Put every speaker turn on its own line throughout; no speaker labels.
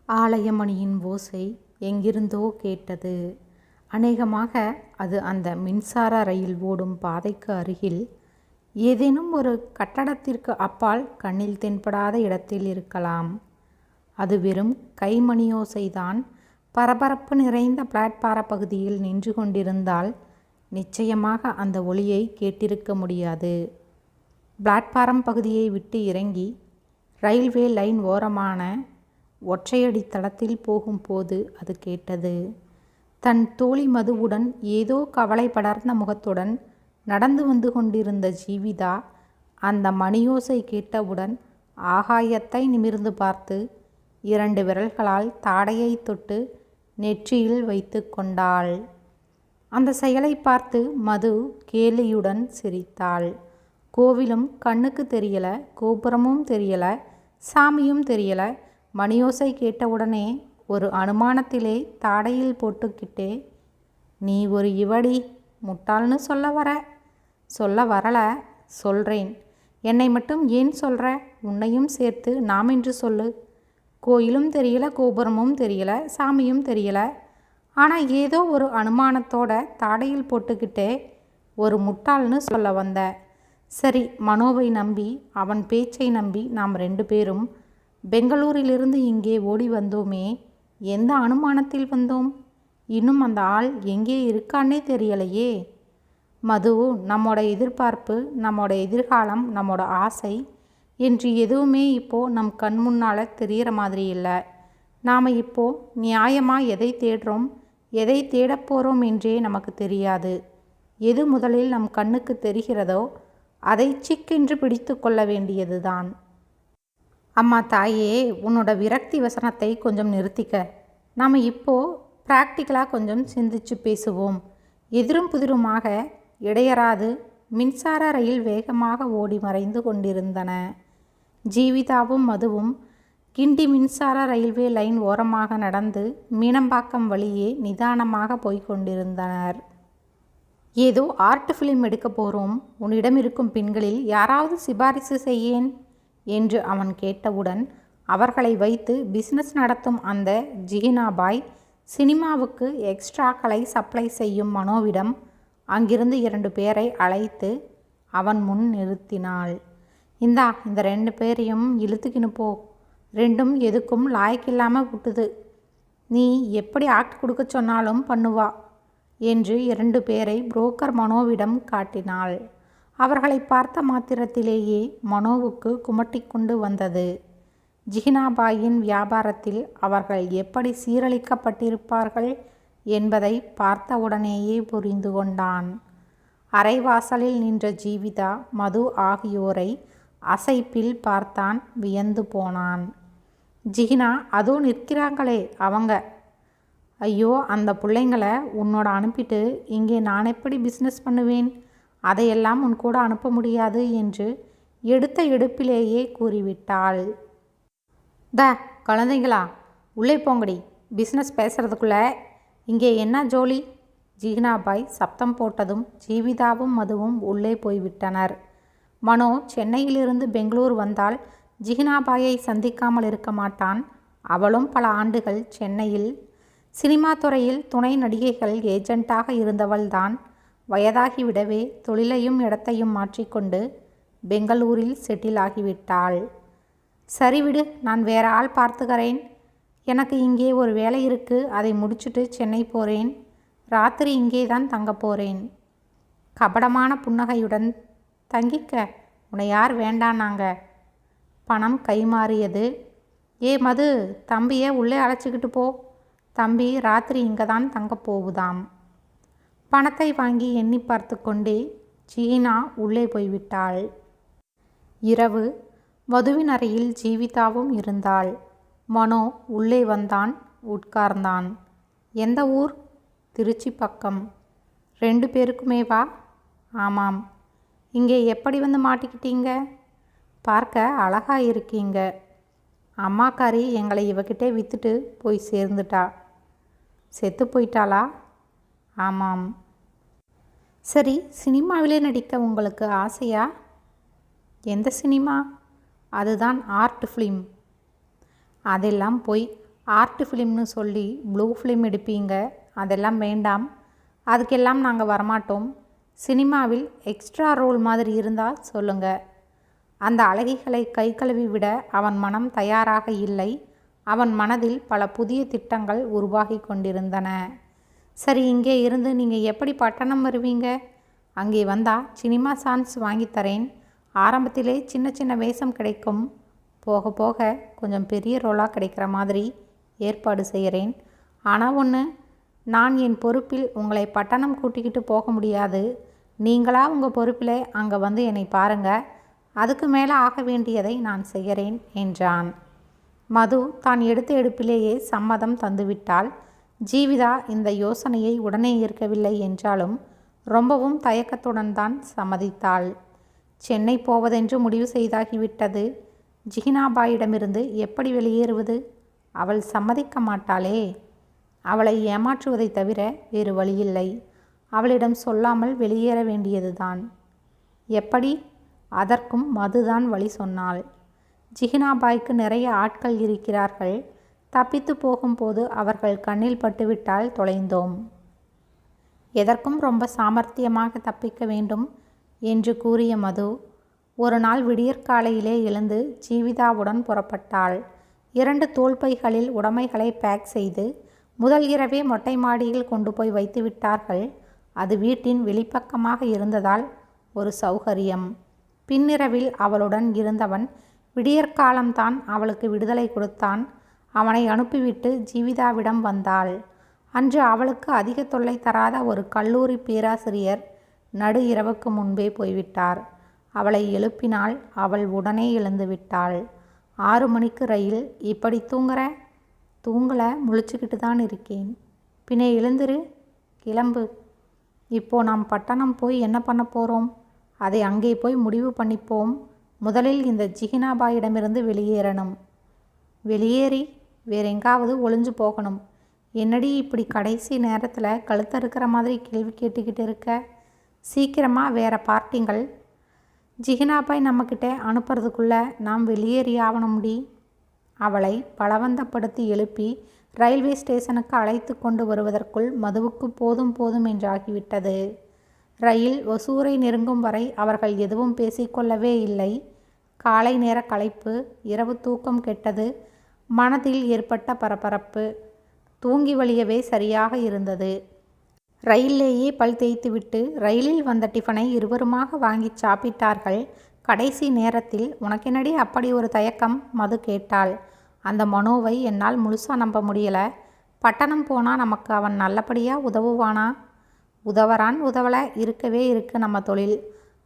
ஆலயமணியின் ஓசை எங்கிருந்தோ கேட்டது. அநேகமாக அது அந்த மின்சார ரயில் ஓடும் பாதைக்கு அருகில் ஏதேனும் ஒரு கட்டடத்திற்கு அப்பால் கண்ணில் தென்படாத இடத்தில் இருக்கலாம். அது வெறும் கைமணியோசைதான். பரபரப்பு நிறைந்த பிளாட்பார பகுதியில் நின்று கொண்டிருந்தால் நிச்சயமாக அந்த ஒலியை கேட்டிருக்க முடியாது. பிளாட்பாரம் பகுதியை விட்டு இறங்கி ரயில்வே லைன் ஓரமான ஒற்றையடி தளத்தில் போகும்போது அது கேட்டது. தன் தோழி மதுவுடன் ஏதோ கவலை படர்ந்த முகத்துடன் நடந்து வந்து கொண்டிருந்த ஜீவிதா அந்த மணியோசை கேட்டவுடன் ஆகாயத்தை நிமிர்ந்து பார்த்து 2 விரல்களால் தாடையை தொட்டு நெற்றியில் வைத்து கொண்டாள். அந்த செயலை பார்த்து மது கேலியுடன் சிரித்தாள். கோவிலும் கண்ணுக்கு தெரியல, கோபுரமும் தெரியல, சாமியும் தெரியல. மணியோசை கேட்டவுடனே ஒரு அனுமானத்திலே தாடையில் போட்டுக்கிட்டே, நீ ஒரு இவடி, முட்டாள்னு சொல்ல வரல, சொல்கிறேன். என்னை மட்டும் ஏன் சொல்கிற? உன்னையும் சேர்த்து நாம் என்று சொல்லு. கோயிலும் தெரியல, கோபுரமும் தெரியல, சாமியும் தெரியல. ஆனால் ஏதோ ஒரு அனுமானத்தோட தாடையில் போட்டுக்கிட்டே ஒரு முட்டாள்னு சொல்ல வந்த. சரி, மனோவை நம்பி, அவன் பேச்சை நம்பி நாம் 2 பேரும் பெங்களூரிலிருந்து இங்கே ஓடி வந்தோமே. எந்த அனுமானத்தில் வந்தோம்? இன்னும் அந்த ஆள் எங்கே இருக்கான்னே தெரியலையே. மது, நம்மோட எதிர்பார்ப்பு, நம்மோட எதிர்காலம், நம்மோட ஆசை என்று எதுவுமே இப்போது நம் கண் முன்னால் தெரிகிற மாதிரி இல்லை. நாம் இப்போது நியாயமாக எதை தேடுறோம், எதை தேடப் போகிறோம் என்றே நமக்கு தெரியாது. எது முதலில் நம் கண்ணுக்கு தெரிகிறதோ அதை சிக்கென்று பிடித்து கொள்ள வேண்டியதுதான். அம்மா தாயே, உன்னோட விரக்தி வசனத்தை கொஞ்சம் நிறுத்திக்க. நாம் இப்போது ப்ராக்டிக்கலாக கொஞ்சம் சிந்திச்சு பேசுவோம். எதிரும் புதிருமாக இடையறாது மின்சார ரயில் வேகமாக ஓடி மறைந்து கொண்டிருந்தன. ஜீவிதாவும் மதுவும் கிண்டி மின்சார ரயில்வே லைன் ஓரமாக நடந்து மீனம்பாக்கம் வழியே நிதானமாக போய்கொண்டிருந்தனர். ஏதோ ஆர்ட் ஃபிலிம் எடுக்க போகிறோம். உன்னிடம் இருக்கும் பெண்களில் யாராவது சிபாரிசு செய்யேன் என்று அவன் கேட்டவுடன் அவர்களை வைத்து பிஸ்னஸ் நடத்தும் அந்த ஜிகினாபாய் சினிமாவுக்கு எக்ஸ்ட்ராக்களை சப்ளை செய்யும் மனோவிடம் அங்கிருந்து 2 பேரை அழைத்து அவன் முன் நிறுத்தினாள். இந்த 2 பேரையும் இழுத்துக்கின்னு போ. 2ம் எதுக்கும் லாய்க்கில்லாமல் விட்டுது. நீ எப்படி ஆக்ட் கொடுக்க சொன்னாலும் பண்ணுவா என்று 2 பேரை புரோக்கர் மனோவிடம் காட்டினாள். அவர்களை பார்த்த மாத்திரத்திலேயே மனோவுக்கு குமட்டிக்கொண்டு வந்தது. ஜிகினாபாயின் வியாபாரத்தில் அவர்கள் எப்படி சீரழிக்கப்பட்டிருப்பார்கள் என்பதை பார்த்தவுடனேயே புரிந்து கொண்டான். அரைவாசலில் நின்ற ஜீவிதா, மது ஆகியோரை அசைப்பில் பார்த்தான். வியந்து போனான். ஜிகினா, அதோ நிற்கிறாங்களே அவங்க. ஐயோ, அந்த பிள்ளைங்களை உன்னோட அனுப்பிட்டு இங்கே நான் எப்படி பிஸ்னஸ் பண்ணுவேன்? அதையெல்லாம் உன் கூட அனுப்ப முடியாது என்று எடுத்த எடுப்பிலேயே கூறிவிட்டாள். குழந்தைங்களா, உள்ளே போங்கடி. பிஸ்னஸ் பேசுகிறதுக்குள்ளே இங்கே என்ன ஜோலி? ஜிகினாபாய் சப்தம் போட்டதும் ஜீவிதாவும் மதுவும் உள்ளே போய்விட்டனர். மனோ சென்னையிலிருந்து பெங்களூர் வந்தால் ஜிகினாபாயை சந்திக்காமல் இருக்க மாட்டான். அவளும் பல ஆண்டுகள் சென்னையில் சினிமா துறையில் துணை நடிகைகள் ஏஜெண்டாக இருந்தவள்தான். வயதாகிவிடவே தொழிலையும் இடத்தையும் மாற்றிக்கொண்டு பெங்களூரில் செட்டில் ஆகிவிட்டாள். சரிவிடு, நான் வேற ஆள் பார்த்துக்கிறேன். எனக்கு இங்கே ஒரு வேலை இருக்குது. அதை முடிச்சுட்டு சென்னை போகிறேன். ராத்திரி இங்கே தான் தங்க போகிறேன். கபடமான புன்னகையுடன், தங்கிக்க, உன்னை யார் வேண்டானாங்க? பணம் கைமாறியது. ஏ மது, தம்பியை உள்ளே அழைச்சிக்கிட்டு போ. தம்பி ராத்திரி இங்கே தான் தங்க போகுதாம். பணத்தை வாங்கி எண்ணி பார்த்து கொண்டே ஜீனா உள்ளே போய்விட்டாள். இரவு மதுவின் அறையில் ஜீவிதாவும் இருந்தாள். மனோ உள்ளே வந்தான், உட்கார்ந்தான். எந்த ஊர்? திருச்சி பக்கம். 2 பேருக்குமேவா? ஆமாம். இங்கே எப்படி வந்து மாட்டிக்கிட்டீங்க? பார்க்க அழகா இருக்கீங்க. அம்மாக்காரி எங்களை இவகிட்டே விற்றுட்டு போய் சேர்ந்துட்டா. செத்து போயிட்டாளா? ஆமாம். சரி, சினிமாவிலே நடிக்க உங்களுக்கு ஆசையா? எந்த சினிமா? அதுதான் ஆர்ட் ஃபிலிம். அதெல்லாம் போய் ஆர்ட் ஃபிலிம்னு சொல்லி ப்ளூ ஃபிலிம் எடுப்பீங்க, அதெல்லாம் வேண்டாம். அதுக்கெல்லாம் நாங்கள் வரமாட்டோம். சினிமாவில் எக்ஸ்ட்ரா ரோல் மாதிரி இருந்தால் சொல்லுங்கள். அந்த அழகிகளை கை கழுவி விட அவன் மனம் தயாராக இல்லை. அவன் மனதில் பல புதிய திட்டங்கள் உருவாகி கொண்டிருந்தன. சரி, இங்கே இருந்து நீங்கள் எப்படி பட்டணம் வருவீங்க? அங்கே வந்தால் சினிமா சான்ஸ் வாங்கித்தரேன். ஆரம்பத்திலே சின்ன சின்ன வேஷம் கிடைக்கும். போக போக கொஞ்சம் பெரிய ரோலாக கிடைக்கிற மாதிரி ஏற்பாடு செய்கிறேன். ஆனால் ஒன்று, நான் என் பொறுப்பில் உங்களை பட்டணம் கூட்டிக்கிட்டு போக முடியாது. நீங்களா உங்கள் பொறுப்பில் அங்கே வந்து என்னை பாருங்கள். அதுக்கு மேலே ஆக வேண்டியதை நான் செய்கிறேன் என்றான். மது தான் எடுத்த எடுப்பிலேயே சம்மதம் தந்துவிட்டாள். ஜீவிதா இந்த யோசனையை உடனே ஏற்கவில்லை என்றாலும் ரொம்பவும் தயக்கத்துடன் தான் சம்மதித்தாள். சென்னை போவதென்று முடிவு செய்தாகிவிட்டது. ஜிகினாபாயிடமிருந்து எப்படி வெளியேறுவது? அவள் சம்மதிக்க மாட்டாளே. அவளை ஏமாற்றுவதை தவிர வேறு வழியில்லை. அவளிடம் சொல்லாமல் வெளியேற வேண்டியதுதான். எப்படி? அதற்கும் மதுதான் வழி சொன்னாள். ஜிகினாபாய்க்கு நிறைய ஆட்கள் இருக்கிறார்கள். தப்பித்து போகும்போது அவர்கள் கண்ணில் பட்டுவிட்டால் தொலைந்தோம். எதற்கும் ரொம்ப சாமர்த்தியமாக தப்பிக்க வேண்டும் என்று கூறிய மது ஒரு நாள் விடியற்காலையிலே எழுந்து ஜீவிதாவுடன் புறப்பட்டாள். 2 தோள்பைகளில் உடைமைகளை பேக் செய்து முதல் இரவே மொட்டை மாடியில் கொண்டு போய் வைத்து விட்டார்கள். அது வீட்டின் வெளிப்பக்கமாக இருந்ததால் ஒரு சௌகரியம். பின்னிரவில் அவளுடன் இருந்தவன் விடியற்காலம்தான் அவளுக்கு விடுதலை கொடுத்தான். அவனை அனுப்பிவிட்டு ஜீவிதாவிடம் வந்தாள். அன்று அவளுக்கு அதிக தொல்லை தராத ஒரு கல்லூரி பேராசிரியர் நடு இரவுக்கு முன்பே போய்விட்டார். அவளை எழுப்பினாள். அவள் உடனே எழுந்து விட்டாள். 6 மணிக்கு ரயில். இப்படி தூங்குற? தூங்கலை, முழிச்சுக்கிட்டு தான் இருக்கேன். பின்னே எழுந்துரு, கிளம்பு. இப்போ நாம் பட்டணம் போய் என்ன பண்ண போகிறோம்? அதை அங்கே போய் முடிவு பண்ணிப்போம். முதலில் இந்த ஜிகினாபாயிடமிருந்து வெளியேறணும். வெளியேறி வேறெங்காவது ஒளிஞ்சு போகணும். என்னடி இப்படி கடைசி நேரத்தில் கழுத்தறுக்கிற மாதிரி கேள்வி கேட்டுக்கிட்டு இருக்க? சீக்கிரமாக வேற பார்ட்டிங்கள். ஜிகினாபாய் நம்மக்கிட்ட அனுப்புறதுக்குள்ளே நாம் வெளியேறி ஆகணும்டி. அவளை பலவந்தப்படுத்தி எழுப்பி ரயில்வே ஸ்டேஷனுக்கு அழைத்து கொண்டு வருவதற்குள் மதுவுக்கு போதும் போதும் என்றாகிவிட்டது. ரயில் ஒசூரை நெருங்கும் வரை அவர்கள் எதுவும் பேசிக்கொள்ளவே இல்லை. காலை நேர களைப்பு, இரவு தூக்கம் கெட்டது, மனதில் ஏற்பட்ட பரபரப்பு. தூங்கி வழியவே சரியாக இருந்தது. ரயிலேயே பல் தேய்த்துவிட்டு ரயிலில் வந்த டிஃபனை இருவருமாக வாங்கி சாப்பிட்டார்கள். கடைசி நேரத்தில் உனக்கென்னடி அப்படி ஒரு தயக்கம்? மது கேட்டாள். அந்த மனோவை என்னால் முழுசாக நம்ப முடியலை. பட்டணம் போனால் நமக்கு அவன் நல்லபடியாக உதவுவானா? உதவறான் உதவலை, இருக்கவே இருக்கு நம்ம தொழில்.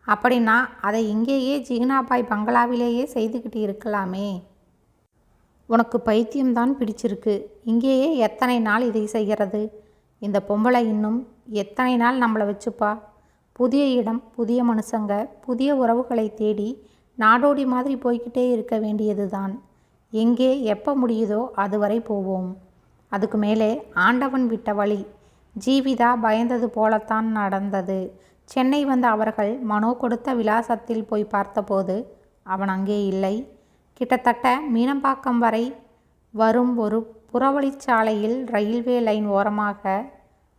அப்படின்னா அதை இங்கேயே ஜிகினாபாய் பங்களாவிலேயே செய்துக்கிட்டு இருக்கலாமே. உனக்கு பைத்தியம்தான் பிடிச்சிருக்கு. இங்கேயே எத்தனை நாள் இதை செய்கிறது? இந்த பொம்பளை இன்னும் எத்தனை நாள் நம்மளை வச்சுப்பா? புதிய இடம், புதிய மனுஷங்க, புதிய உறவுகளை தேடி நாடோடி மாதிரி போய்கிட்டே இருக்க வேண்டியது தான். எங்கே எப்போ முடியுதோ அதுவரை போவோம். அதுக்கு மேலே ஆண்டவன் விட்ட வழி. ஜீவிதா பயந்தது போலத்தான் நடந்தது. சென்னை வந்த அவர்கள் மனோ கொடுத்த விலாசத்தில் போய் பார்த்தபோது அவன் அங்கே இல்லை. கிட்டத்தட்ட மீனம்பாக்கம் வரை வரும் ஒரு புறவழிச்சாலையில் ரயில்வே லைன் ஓரமாக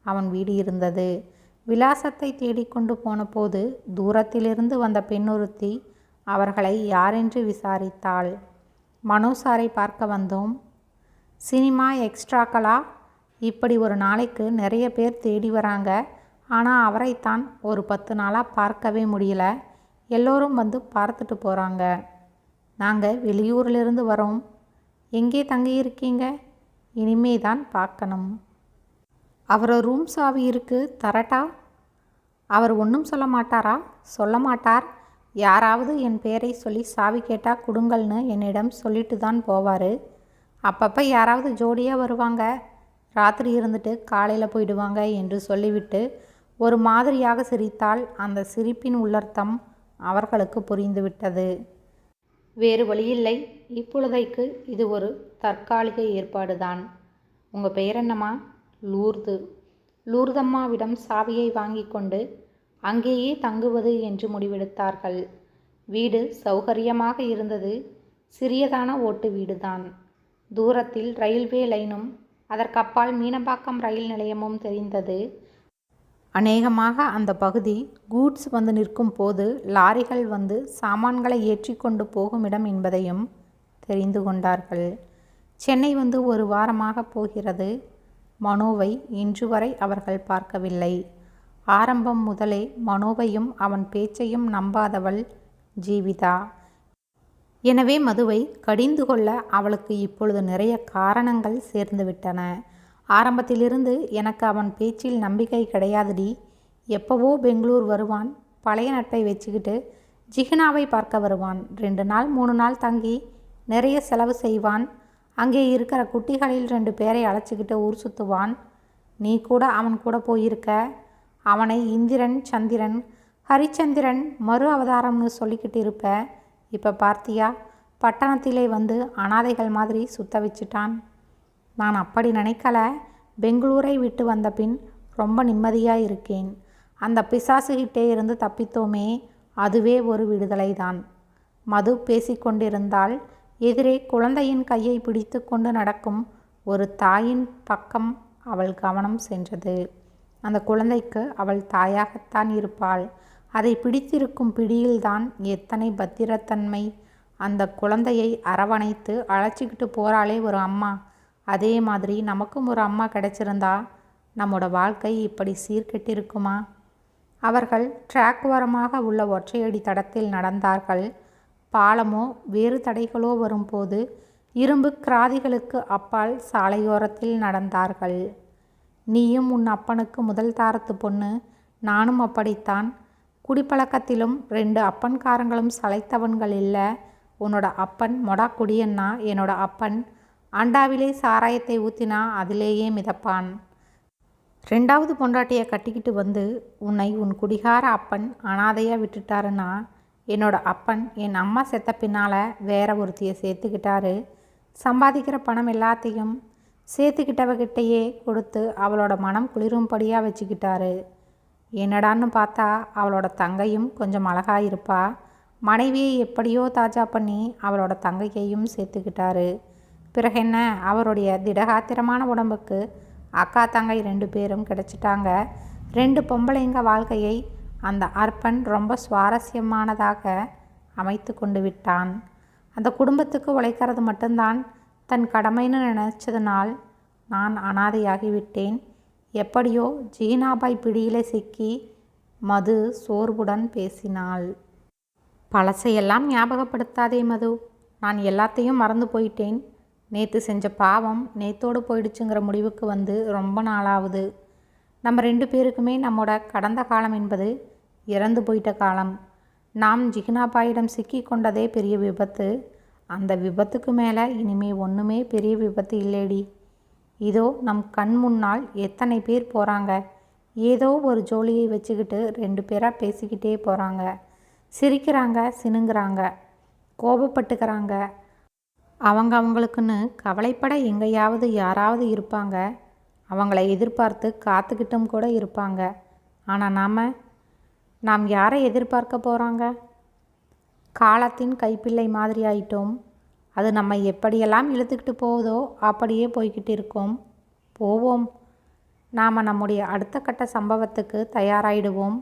அவன் வீடு இருந்தது. விலாசத்தை தேடிக்கொண்டு போன போது தூரத்திலிருந்து வந்த பெண்ணொருத்தி அவர்களை யாரென்று விசாரித்தாள். மனோ சாரை பார்க்க வந்தோம். சினிமா எக்ஸ்ட்ராக்களா? இப்படி ஒரு நாளைக்கு நிறைய பேர் தேடி வராங்க. ஆனால் அவரைத்தான் ஒரு 10 நாளாக பார்க்கவே முடியல. எல்லோரும் வந்து பார்த்துட்டு போகிறாங்க. நாங்கள் வெளியூரிலிருந்து வரோம். எங்கே தங்கியிருக்கீங்க? இனிமே தான் பார்க்கணும். அவர் ரூம் சாவி இருக்குது, தரட்டா? அவர் ஒன்றும் சொல்ல மாட்டாரா? சொல்ல மாட்டார். யாராவது என் பேரை சொல்லி சாவி கேட்டால் கொடுங்கள்னு என்னிடம் சொல்லிட்டு தான் போவார். அப்பப்போ யாராவது ஜோடியாக வருவாங்க, ராத்திரி இருந்துட்டு காலையில் போயிடுவாங்க என்று சொல்லிவிட்டு ஒரு மாதிரியாக சிரித்தாள். அந்த சிரிப்பின் உள்ளர்த்தம் அவர்களுக்கு புரிந்துவிட்டது. வேறு வழியில்லை. இப்பொழுதைக்கு இது ஒரு தற்காலிக ஏற்பாடுதான். உங்கள் பெயர் என்னம்மா? லூர்து. லூர்தம்மாவிடம் சாவியை வாங்கி கொண்டு அங்கேயே தங்குவது என்று முடிவெடுத்தார்கள். வீடு சௌகரியமாக இருந்தது. சிறியதான ஓட்டு வீடுதான். தூரத்தில் ரயில்வே லைனும் அதற்கப்பால் மீனம்பாக்கம் ரயில் நிலையமும் தெரிந்தது. அநேகமாக அந்த பகுதி கூட்ஸ் வந்து நிற்கும் போது லாரிகள் வந்து சாமான்களை ஏற்றி கொண்டு போகும் இடம் என்பதையும் தெரிந்து கொண்டார்கள். சென்னை வந்து ஒரு வாரமாக போகிறது. மனோவை இன்று வரை அவர்கள் பார்க்கவில்லை. ஆரம்பம் முதலே மனோவையும் அவன் பேச்சையும் நம்பாதவள் ஜீவிதா. எனவே மதுவை கடிந்து கொள்ள அவளுக்கு இப்பொழுது நிறைய காரணங்கள் சேர்ந்துவிட்டன. ஆரம்பத்திலிருந்து எனக்கு அவன் பேச்சில் நம்பிக்கை கிடையாதுடி. எப்போவோ பெங்களூர் வருவான், பழைய நட்பை வச்சுக்கிட்டு ஜிகினாவை பார்க்க வருவான். 2 நாள் 3 நாள் தங்கி நிறைய செலவு செய்வான். அங்கே இருக்கிற குட்டிகளில் 2 பேரை அழைச்சிக்கிட்டு ஊர் சுற்றுவான். நீ கூட அவன் கூட போயிருக்க. அவனை இந்திரன், சந்திரன், ஹரிச்சந்திரன் மறு அவதாரம்னு சொல்லிக்கிட்டு இருப்ப. இப்போ பார்த்தியா, பட்டணத்திலே வந்து அனாதைகள் மாதிரி சுத்த வச்சுட்டான். நான் அப்படி நினைக்கல. பெங்களூரை விட்டு வந்த பின் ரொம்ப நிம்மதியாக இருக்கேன். அந்த பிசாசுகிட்டே இருந்து தப்பித்தோமே, அதுவே ஒரு விடுதலை தான். மது பேசிக்கொண்டிருந்தால் எதிரே குழந்தையின் கையை பிடித்து கொண்டு நடக்கும் ஒரு தாயின் பக்கம் அவள் கவனம் சென்றது. அந்த குழந்தைக்கு அவள் தாயாகத்தான் இருப்பாள். அதை பிடித்திருக்கும் பிடியில்தான் எத்தனை பத்திரத்தன்மை. அந்த குழந்தையை அரவணைத்து அழைச்சிக்கிட்டு போகிறாளே ஒரு அம்மா, அதே மாதிரி நமக்கும் ஒரு அம்மா கிடைச்சிருந்தா நம்மோட வாழ்க்கை இப்படி சீர்கெட்டிருக்குமா? அவர்கள் ட்ராக் ஓரமாக உள்ள ஒற்றையடி தடத்தில் நடந்தார்கள். பாலமோ வேறு தடைகளோ வரும்போது இரும்பு கிராதிகளுக்கு அப்பால் சாலையோரத்தில் நடந்தார்கள். நீயும் உன் அப்பனுக்கு முதல் தாரத்து பொண்ணு, நானும் அப்படித்தான். குடிப்பழக்கத்திலும் 2 அப்பன்காரங்களும் சளைத்தவன்கள் இல்லை. உன்னோட அப்பன் மொடா குடியன்னா, என்னோட அப்பன் அண்டாவிலே சாராயத்தை ஊற்றினா அதிலேயே மிதப்பான். 2வது பொண்டாட்டியை கட்டிக்கிட்டு வந்து உன்னை உன் குடிகார அப்பன் அனாதையாக விட்டுட்டாருன்னா, என்னோட அப்பன் என் அம்மா செத்த பின்னால் வேற ஒருத்தியை சேர்த்துக்கிட்டாரு. சம்பாதிக்கிற பணம் எல்லாத்தையும் சேர்த்துக்கிட்டவகிட்டையே கொடுத்து அவளோட மனம் குளிரும்படியாக வச்சுக்கிட்டாரு. என்னடான்னு பார்த்தா அவளோட தங்கையும் கொஞ்சம் அழகாக இருப்பா. மனைவியை எப்படியோ தாஜா பண்ணி அவளோட தங்கையையும் சேர்த்துக்கிட்டாரு. பிறகு என்ன, அவருடைய திடகாத்திரமான உடம்புக்கு அக்கா தங்கை 2 பேரும் கிடச்சிட்டாங்க. 2 பொம்பளைங்க வாழ்க்கையை அந்த அற்பன் ரொம்ப சுவாரஸ்யமானதாக அமைத்து கொண்டு விட்டான். அந்த குடும்பத்துக்கு உழைக்கிறது மட்டும்தான் தன் கடமைன்னு நினச்சதுனால் நான் அனாதையாகிவிட்டேன். எப்படியோ ஜீனாபாய் பிடியிலே சிக்கி. மது சோர்வுடன் பேசினாள். பழசையெல்லாம் ஞாபகப்படுத்தாதே மது. நான் எல்லாத்தையும் மறந்து போயிட்டேன். நேற்று செஞ்ச பாவம் நேத்தோடு போயிடுச்சுங்கிற முடிவுக்கு வந்து ரொம்ப நாளாகுது. நம்ம 2 பேருக்குமே நம்மோட கடந்த காலம் என்பது இறந்து போயிட்ட காலம். நாம் ஜிகினாபாயிடம் சிக்கி கொண்டதே பெரிய விபத்து. அந்த விபத்துக்கு மேலே இனிமே ஒன்றுமே பெரிய விபத்து இல்லைடி. இதோ நம் கண் முன்னால் எத்தனை பேர் போகிறாங்க. ஏதோ ஒரு ஜோலியை வச்சுக்கிட்டு 2 பேராக பேசிக்கிட்டே போகிறாங்க. சிரிக்கிறாங்க, சினுங்கிறாங்க, கோபப்பட்டுக்கிறாங்க. அவங்களுக்குன்னு கவலைப்பட எங்கேயாவது யாராவது இருப்பாங்க. அவங்கள எதிர்பார்த்து காத்துக்கிட்டும் கூட இருப்பாங்க. ஆனால் நாம் யாரை எதிர்பார்க்க போகிறாங்க? காலத்தின் கைப்பிள்ளை மாதிரி ஆயிட்டோம். அது நம்ம எப்படியெல்லாம் இழுத்துக்கிட்டு போகுதோ அப்படியே போய்கிட்டு இருக்கோம். போவோம். நாம் நம்முடைய அடுத்த கட்ட சம்பவத்துக்கு தயாராகிடுவோம்.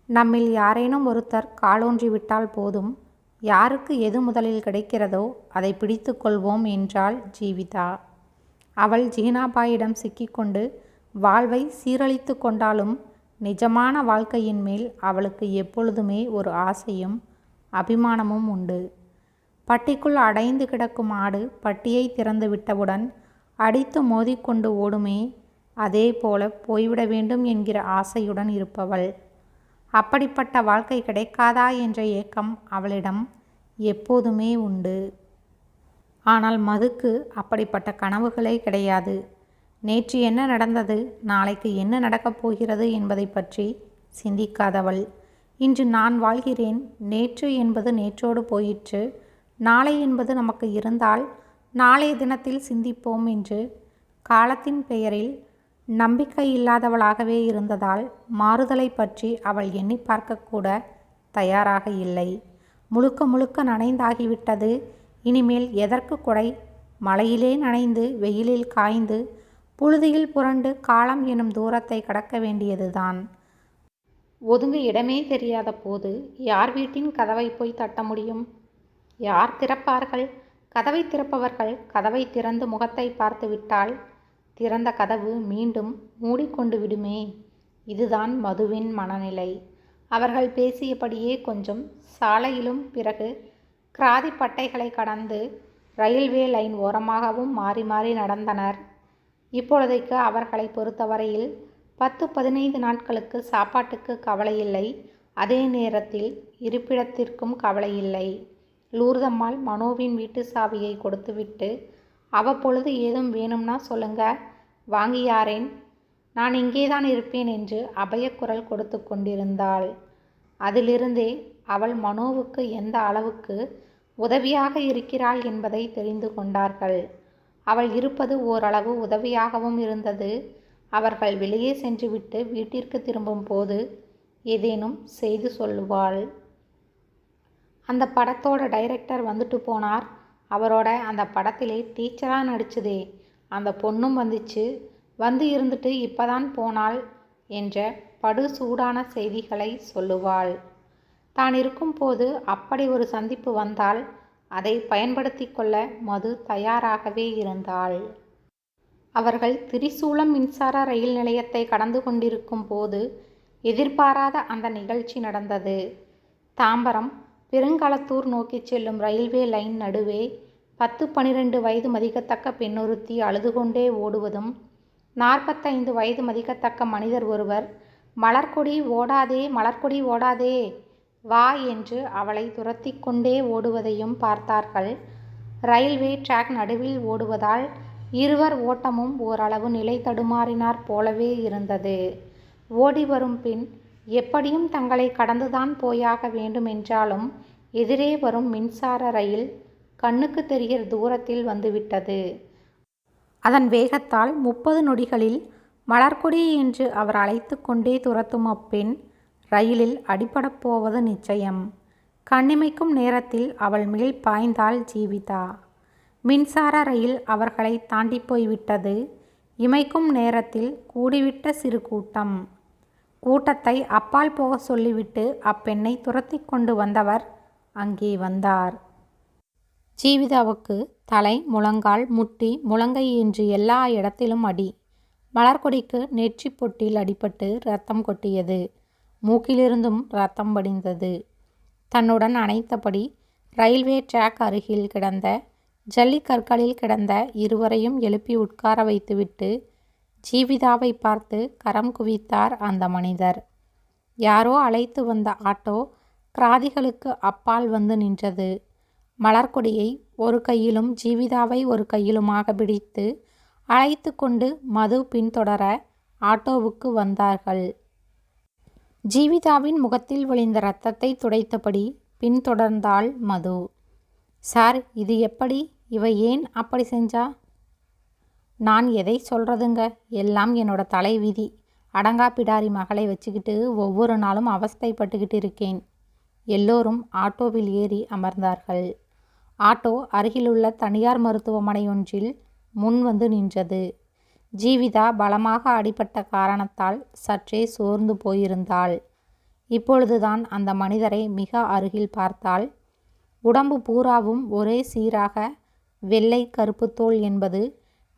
நம்மில் யாரேனும் ஒருத்தர் காலூன்றி விட்டால் போதும். யாருக்கு எது முதலில் கிடைக்கிறதோ அதை பிடித்து கொள்வோம் என்றாள் ஜீவிதா. அவள் ஜீனாபாயிடம் சிக்கிக்கொண்டு வாழ்வை சீரழித்து கொண்டாலும் நிஜமான வாழ்க்கையின் மேல் அவளுக்கு எப்பொழுதுமே ஒரு ஆசையும் அபிமானமும் உண்டு. பட்டிக்குள் அடைந்து கிடக்கும் ஆடு பட்டியை திறந்து விட்டவுடன் அடித்து மோதிக்கொண்டு ஓடுமே, அதே போல போய்விட வேண்டும் என்கிற ஆசையுடன் இருப்பவள். அப்படிப்பட்ட வாழ்க்கை கிடைக்காதா என்ற ஏக்கம் அவளிடம் எப்போதுமே உண்டு. ஆனால் மதுக்கு அப்படிப்பட்ட கனவுகளே கிடையாது. நேற்று என்ன நடந்தது, நாளைக்கு என்ன நடக்கப் போகிறது என்பதை பற்றி சிந்திக்காதவள். இன்று நான் வாழ்கிறேன். நேற்று என்பது நேற்றோடு போயிற்று. நாளை என்பது நமக்கு இருந்தால் நாளைய தினத்தில் சிந்திப்போம் என்று காலத்தின் பெயரில் நம்பிக்கை இல்லாதவளாகவே இருந்ததால் மாறுதலை பற்றி அவள் எண்ணி பார்க்கக்கூட தயாராக இல்லை. முழுக்க முழுக்க நனைந்தாகிவிட்டது. இனிமேல் எதற்கு குடை? மழையிலே நனைந்து வெயிலில் காய்ந்து புழுதியில் புரண்டு காலம் எனும் தூரத்தை கடக்க வேண்டியதுதான். ஒதுங்க இடமே தெரியாத போது யார் வீட்டின் கதவை போய் தட்ட முடியும்? யார் திறப்பார்கள்? கதவை திறப்பவர்கள் கதவை திறந்து முகத்தை பார்த்து விட்டால் திறந்த கதவு மீண்டும் மூடிக்கொண்டு விடுமே. இதுதான் மதுவின் மனநிலை. அவர்கள் பேசியபடியே கொஞ்சம் சாலையிலும் பிறகு கிராதி பட்டைகளை கடந்து ரயில்வே லைன் ஓரமாகவும் மாறி மாறி நடந்தனர். இப்பொழுதைக்கு அவர்களை பொறுத்தவரையில் 10-15 நாட்களுக்கு சாப்பாட்டுக்கு கவலையில்லை. அதே நேரத்தில் இருப்பிடத்திற்கும் கவலையில்லை. லூர்தம்மாள் மனோவின் வீட்டு சாவியை கொடுத்துவிட்டு, அவ்வப்பொழுது ஏதும் வேணும்னா சொல்லுங்க, வாங்கியாரேன், நான் இங்கேதான் இருப்பேன் என்று அபயக்குரல் கொடுத்து கொண்டிருந்தாள். அதிலிருந்தே அவள் மனோவுக்கு எந்த அளவுக்கு உதவியாக இருக்கிறாள் என்பதை தெரிந்து கொண்டார்கள். அவள் இருப்பது ஓரளவு உதவியாகவும் இருந்தது. அவர்கள் வெளியே சென்றுவிட்டு வீட்டிற்கு திரும்பும் போது ஏதேனும் செய்து சொல்லுவாள். அந்த படத்தோட டைரக்டர் வந்துட்டு போனார். அவரோட அந்த படத்திலே டீச்சராக நடிச்சுதே அந்த பொண்ணும் வந்துச்சு, வந்து இருந்துட்டு இப்பதான் போனாள் என்ற படு சூடான செய்திகளை சொல்லுவாள். தான் இருக்கும்போது அப்படி ஒரு சந்திப்பு வந்தால் அதை பயன்படுத்தி கொள்ள மது தயாராகவே இருந்தாள். அவர்கள் திரிசூலம் மின்சார ரயில் நிலையத்தை கடந்து கொண்டிருக்கும் போது எதிர்பாராத அந்த நிகழ்ச்சி நடந்தது. தாம்பரம் பெருங்களத்தூர் நோக்கி செல்லும் ரயில்வே லைன் நடுவே 10-12 வயது மதிக்கத்தக்க பெண்ணொருத்தி அழுது கொண்டே ஓடுவதும் 45 வயது மதிக்கத்தக்க மனிதர் ஒருவர் மலர்கொடி ஓடாதே, மலர்கொடி ஓடாதே, வா என்று அவளை துரத்தி கொண்டே ஓடுவதையும் பார்த்தார்கள். ரயில்வே டிராக் நடுவில் ஓடுவதால் இருவர் ஓட்டமும் ஓரளவு நிலை தடுமாறினார் போலவே இருந்தது. ஓடி வரும் பின் எப்படியும் தங்களை கடந்துதான் போயாக வேண்டுமென்றாலும் எதிரே வரும் மின்சார ரயில் கண்ணுக்கு தெரிகிற தூரத்தில் வந்துவிட்டது. அதன் வேகத்தால் 30 நொடிகளில் மலர்கொடி என்று அவர் அழைத்து கொண்டே துரத்தும் அப்பெண் ரயிலில் அடிபடப் போவது நிச்சயம். கண்ணிமைக்கும் நேரத்தில் அவள் மேல் பாய்ந்தாள் ஜீவிதா. மின்சார ரயில் அவர்களை தாண்டி போய்விட்டது. இமைக்கும் நேரத்தில் கூடிவிட்ட சிறு கூட்டம். கூட்டத்தை அப்பால் போக சொல்லிவிட்டு அப்பெண்ணை துரத்தி கொண்டு வந்தவர் அங்கே வந்தார். ஜீவிதாவுக்கு தலை, முழங்கால், முட்டி, முழங்கை என்று எல்லா இடத்திலும் அடி. மலர்கொடிக்கு நெற்றி பொட்டில் அடிபட்டு இரத்தம் கொட்டியது. மூக்கிலிருந்தும் இரத்தம் வடிந்தது. தன்னுடன் அணைத்தபடி ரயில்வே டிராக் அருகில் கிடந்த ஜல்லிக்கற்களில் கிடந்த இருவரையும் எழுப்பி உட்கார வைத்துவிட்டு ஜீவிதாவை பார்த்து கரம் குவித்தார் அந்த மனிதர். யாரோ அழைத்து வந்த ஆட்டோ கிராதிகளுக்கு அப்பால் வந்து நின்றது. மலர்கொடியை ஒரு கையிலும் ஜீவிதாவை ஒரு கையிலுமாக பிடித்து அழைத்து கொண்டு மது பின்தொடர ஆட்டோவுக்கு வந்தார்கள். ஜீவிதாவின் முகத்தில் வழிந்த இரத்தத்தை துடைத்தபடி பின்தொடர்ந்தாள் மது. சார், இது எப்படி? இவ ஏன் அப்படி செஞ்சா? நான் எதை சொல்கிறதுங்க, எல்லாம் என்னோட தலை விதி. அடங்கா பிடாரி மகளை வச்சுக்கிட்டு ஒவ்வொரு நாளும் அவஸ்தைப்பட்டுக்கிட்டு இருக்கேன். எல்லோரும் ஆட்டோவில் ஏறி அமர்ந்தார்கள். ஆட்டோ அருகிலுள்ள தனியார் மருத்துவமனை ஒன்றில் முன் வந்து நின்றது. ஜீவிதா பலமாக அடிபட்ட காரணத்தால் சற்றே சோர்ந்து போயிருந்தாள். இப்பொழுதுதான் அந்த மனிதரை மிக அருகில் பார்த்தாள். உடம்பு பூராவும் ஒரே சீராக வெள்ளை கருப்பு தோல் என்பது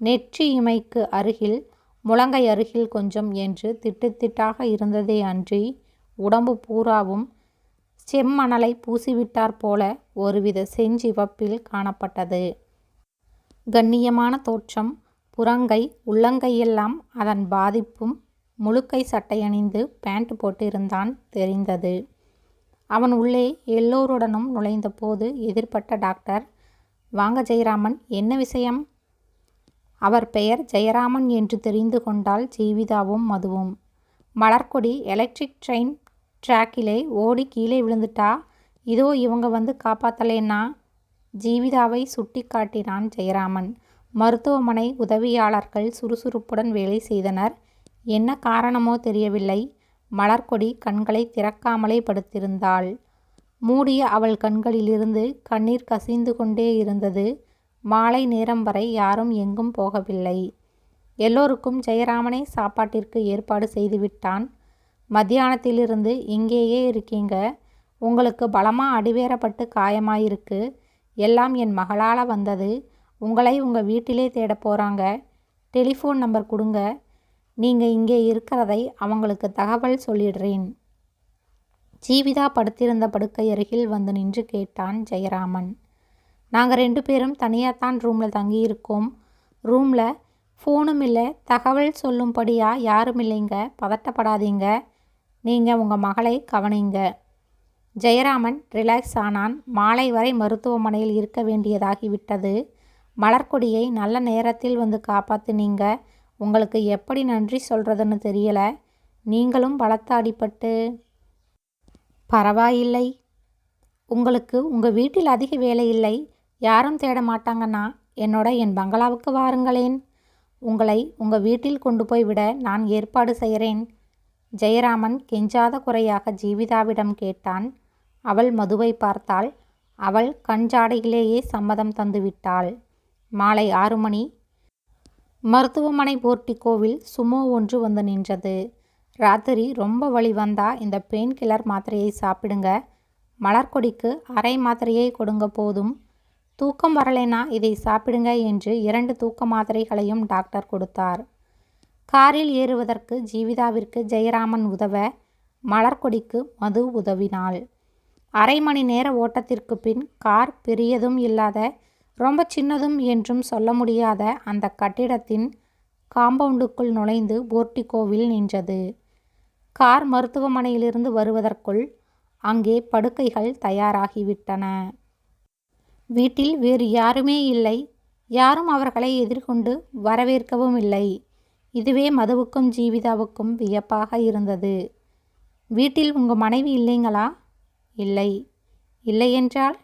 நெற்றி இமைக்கு அருகில், முழங்கை அருகில் கொஞ்சம் என்று திட்டுத்திட்டாக இருந்ததே அன்றி உடம்பு பூராவும் செம்மணலை பூசிவிட்டார் போல ஒருவித செஞ்சிவப்பில் காணப்பட்டது. கண்ணியமான தோற்றம். புறங்கை, உள்ளங்கையெல்லாம் அதன் பாதிப்பும். முழுக்கை சட்டையணிந்து பேண்ட் போட்டிருந்தான் தெரிந்தது. அவன் உள்ளே எல்லோருடனும் நுழைந்த போது எதிர்பட்ட டாக்டர், வாங்க ஜெயராமன், என்ன விஷயம்? அவர் பெயர் ஜெயராமன் என்று தெரிந்து கொண்டால் ஜீவிதாவும் மதுவும். மலர்கொடி எலக்ட்ரிக் ட்ரெயின் டிராக்கிலே ஓடி கீழே விழுந்துட்டா, இதோ இவங்க வந்து காப்பாத்தலேன்னா. ஜீவிதாவை சுட்டி காட்டினான் ஜெயராமன். மருத்துவமனை உதவியாளர்கள் சுறுசுறுப்புடன் வேலை செய்தனர். என்ன காரணமோ தெரியவில்லை. மலர்கொடி கண்களை திறக்காமலே படுத்திருந்தாள். மூடிய அவள் கண்களிலிருந்து கண்ணீர் கசிந்து கொண்டே இருந்தது. மாலை நேரம் வரை யாரும் எங்கும் போகவில்லை. எல்லோருக்கும் ஜெயராமனே சாப்பாட்டிற்கு ஏற்பாடு செய்துவிட்டான். மத்தியானத்திலிருந்து இங்கேயே இருக்கீங்க. உங்களுக்கு பலமாக அடிவேறப்பட்டு காயமாயிருக்கு. எல்லாம் என் மகளால் வந்தது. உங்களை உங்கள் வீட்டிலே தேட போகிறாங்க. டெலிஃபோன் நம்பர் கொடுங்க. நீங்கள் இங்கே இருக்கிறதை அவங்களுக்கு தகவல் சொல்லிடுறேன். ஜீவிதா படுத்திருந்த படுக்கை அருகில் வந்து நின்று கேட்டான் ஜெயராமன். நாங்கள் 2 பேரும் தனியாகத்தான் ரூமில் தங்கியிருக்கோம். ரூமில் ஃபோனும் இல்லை, தகவல் சொல்லும்படியா யாரும் இல்லைங்க. பதட்டப்படாதீங்க. நீங்கள் உங்கள் மகளை கவனிங்க. ஜெயராமன் ரிலாக்ஸ் ஆனான். மாலை வரை மருத்துவமனையில் இருக்க வேண்டியதாகிவிட்டது. மலர்கொடியை நல்ல நேரத்தில் வந்து காப்பாற்றினீங்க. உங்களுக்கு எப்படி நன்றி சொல்கிறதுன்னு தெரியலை. நீங்களும் பலத்த அடிபட்டு. பரவாயில்லை. உங்களுக்கு உங்கள் வீட்டில் அதிக வேலை இல்லை. யாரும் தேட மாட்டாங்கன்னா என்னோட என் பங்களாவுக்கு வாருங்களேன். உங்களை உங்கள் வீட்டில் கொண்டு போய் விட நான் ஏற்பாடு செய்கிறேன். ஜெயராமன் கெஞ்சாத குறையாக ஜீவிதாவிடம் கேட்டான். அவள் மதுவை பார்த்தாள். அவள் கஞ்சாடையிலேயே சம்மதம் தந்துவிட்டாள். மாலை 6 மணி. மருத்துவமனை போர்ட்டிகோவில் சுமோ ஒன்று வந்து நின்றது. ராத்திரி ரொம்ப வலி வந்தா இந்த பெயின் கில்லர் மாத்திரையை சாப்பிடுங்க. மலர்கொடிக்கு அரை மாத்திரையை கொடுங்க போதும். தூக்கம் வரலைனா இதை சாப்பிடுங்க என்று 2 தூக்க மாத்திரைகளையும் டாக்டர் கொடுத்தார். காரில் ஏறுவதற்கு ஜீவிதாவிற்கு ஜெயராமன் உதவ மலர்கொடிக்கு மது உதவினாள். அரை மணி நேர ஓட்டத்திற்கு பின் கார் பெரியதும் இல்லாத ரொம்ப சின்னதும் என்றும் சொல்ல முடியாத அந்த கட்டிடத்தின் காம்பவுண்டுக்குள் நுழைந்து போர்ட்டிகோவில் நின்றது. கார் மருத்துவமனையிலிருந்து வருவதற்குள் அங்கே படுக்கைகள் தயாராகிவிட்டன. வீட்டில் வேறு யாருமே இல்லை. யாரும் அவர்களை எதிர்கொண்டு வரவேற்கவும் இல்லை. இதுவே மதுவுக்கும் ஜீவிதாவுக்கும் வியப்பாக இருந்தது. வீட்டில் உங்கள் மனைவி இல்லைங்களா? இல்லை. இல்லையென்றால்?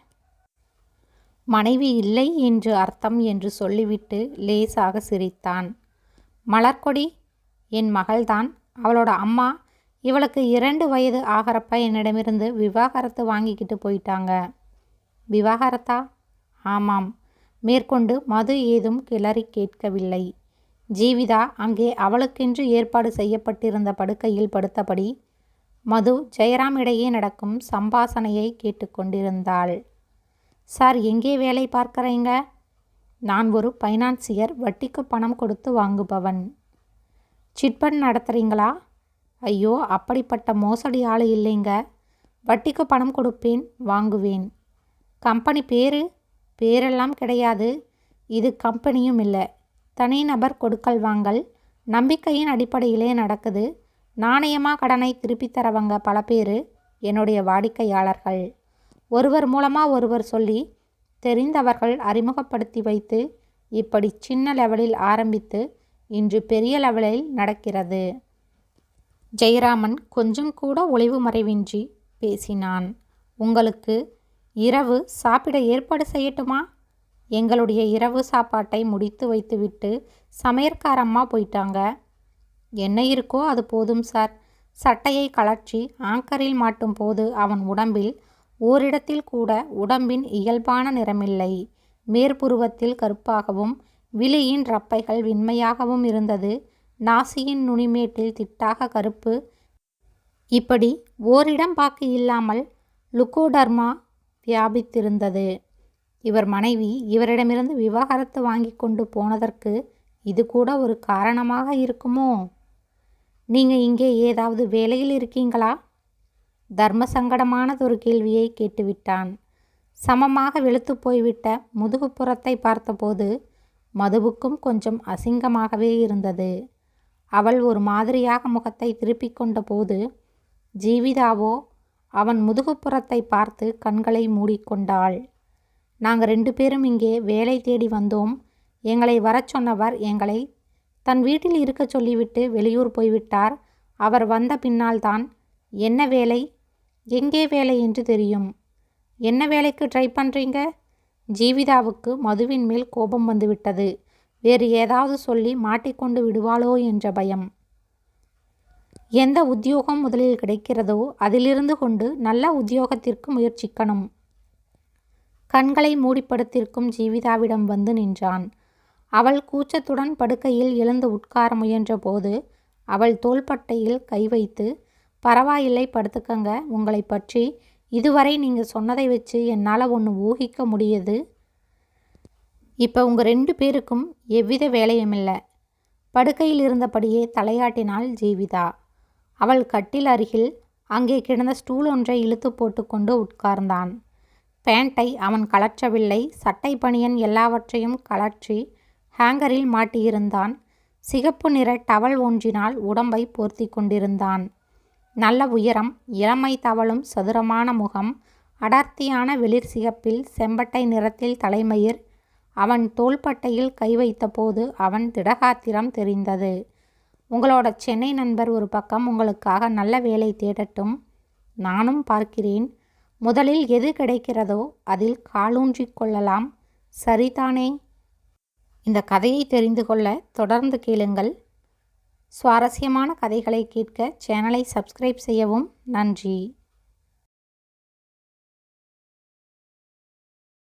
மனைவி இல்லை என்று அர்த்தம் என்று சொல்லிவிட்டு லேசாக சிரித்தான். மலர்கொடி என் மகள்தான். அவளோட அம்மா இவளுக்கு 2 வயது ஆகிறப்ப என்னிடமிருந்து விவாகரத்து வாங்கிக்கிட்டு போயிட்டாங்க. விவாகரத்தா? ஆமாம். மேற்கொண்டு மது ஏதும் கிளறி கேட்கவில்லை. ஜீவிதா அங்கே அவளுக்கென்று ஏற்பாடு செய்யப்பட்டிருந்த படுக்கையில் படுத்தபடி மது ஜெயராம் இடையே நடக்கும் சம்பாஷணையை கேட்டுக்கொண்டிருந்தாள். சார், எங்கே வேலை பார்க்குறீங்க? நான் ஒரு ஃபைனான்சியர். வட்டிக்கு பணம் கொடுத்து வாங்குபவன். சிட்பண்ட் நடத்துகிறீங்களா? ஐயோ, அப்படிப்பட்ட மோசடி ஆள் இல்லைங்க. வட்டிக்கு பணம் கொடுப்பேன், வாங்குவேன். கம்பெனி பேரு? பேரெல்லாம் கிடையாது. இது கம்பெனியும் இல்லை. தனிநபர் கொடுக்கல் வாங்கல். நம்பிக்கையின் அடிப்படையிலே நடக்குது. நாணயமாக கடனை திருப்பி தரவங்க பல பேர் என்னுடைய வாடிக்கையாளர்கள். ஒருவர் மூலமாக ஒருவர் சொல்லி தெரிந்தவர்கள் அறிமுகப்படுத்தி வைத்து இப்படி சின்ன லெவலில் ஆரம்பித்து இன்று பெரிய லெவலில் நடக்கிறது. ஜெயராமன் கொஞ்சம் கூட ஒளிவு மறைவின்றி பேசினான். உங்களுக்கு இரவு சாப்பிட ஏற்பாடு செய்யட்டுமா? எங்களுடைய இரவு சாப்பாட்டை முடித்து வைத்துவிட்டு சமையற்காரம்மா போயிட்டாங்க. என்ன இருக்கோ அது போதும் சார். சட்டையை கழற்றி ஆங்கரில் மாட்டும் போது அவன் உடம்பில் ஓரிடத்தில் கூட உடம்பின் இயல்பான நிறமில்லை. மேற்புருவத்தில் கருப்பாகவும் விழியின் ரப்பைகள் வெண்மையாகவும் இருந்தது. நாசியின் நுனிமேட்டில் திட்டாக கருப்பு. இப்படி ஓரிடம் பாக்கு இல்லாமல் லுகோடர்மா வியாபித்திருந்தது. இவர் மனைவி இவரிடமிருந்து விவாகரத்து வாங்கி கொண்டு போனதற்கு இது கூட ஒரு காரணமாக இருக்குமோ? நீங்கள் இங்கே ஏதாவது வேலையில் இருக்கீங்களா? தர்ம சங்கடமானதொரு கேள்வியை கேட்டுவிட்டான். சமமாக வெளுத்து போய்விட்ட முதுகுப்புறத்தை பார்த்தபோது மதுவுக்கும் கொஞ்சம் அசிங்கமாகவே இருந்தது. அவள் ஒரு மாதிரியாக முகத்தை திருப்பிக் கொண்ட போது ஜீவிதாவோ அவன் முதுகுப்புறத்தை பார்த்து கண்களை மூடிக்கொண்டாள். நாங்கள் 2 பேரும் இங்கே வேலை தேடி வந்தோம். எங்களை வரச் சொன்னவர் எங்களை தன் வீட்டில் இருக்க சொல்லிவிட்டு வெளியூர் போய்விட்டார். அவர் வந்த பின்னால்தான் என்ன வேலை, எங்கே வேலை என்று தெரியும். என்ன வேலைக்கு ட்ரை பண்ணுறீங்க? ஜீவிதாவுக்கு மதுவின் மேல் கோபம் வந்துவிட்டது. வேறு ஏதாவது சொல்லி மாட்டிக்கொண்டு விடுவாளோ என்ற பயம். எந்த உத்தியோகம் முதலில் கிடைக்கிறதோ அதிலிருந்து கொண்டு நல்ல உத்தியோகத்திற்கு முயற்சிக்கணும். கண்களை மூடிப்படுத்திருக்கும் ஜீவிதாவிடம் வந்து நின்றான். அவள் கூச்சத்துடன் படுக்கையில் எழுந்து உட்கார முயன்ற போது அவள் தோள்பட்டையில் கை வைத்து, பரவாயில்லை, படுத்துக்கங்க. உங்களை பற்றி இதுவரை நீங்கள் சொன்னதை வச்சு என்னால் ஒன்று ஊகிக்க முடியுது. இப்போ உங்கள் 2 பேருக்கும் எவ்வித வேலையுமில்லை. படுக்கையில் இருந்தபடியே தலையாட்டினாள் ஜீவிதா. அவள் கட்டில் அருகில் அங்கே கிடந்த ஸ்டூல் ஒன்றை இழுத்து போட்டு கொண்டு உட்கார்ந்தான். பேண்டை அவன் கழற்றவில்லை. சட்டை, பனியன் எல்லாவற்றையும் கழற்றி ஹேங்கரில் மாட்டியிருந்தான். சிகப்பு நிற டவல் ஒன்றினால் உடம்பை போர்த்தி கொண்டிருந்தான். நல்ல உயரம், இளமை தவழும் சதுரமான முகம், அடர்த்தியான வெளிர் சிகப்பில் செம்பட்டை நிறத்தில் தலைமயிர். அவன் தோள்பட்டையில் கை வைத்த போது அவன் திடகாத்திரம் தெரிந்தது. உங்களோட சென்னை நண்பர் ஒரு பக்கம் உங்களுக்காக நல்ல வேலை தேடட்டும், நானும் பார்க்கிறேன். முதலில் எது கிடைக்கிறதோ அதில் காலூன்றிக் கொள்ளலாம், சரிதானே? இந்த கதையை தெரிந்து கொள்ள தொடர்ந்து கேளுங்கள். சுவாரஸ்யமான கதைகளை கேட்க சேனலை சப்ஸ்கிரைப் செய்யவும். நன்றி.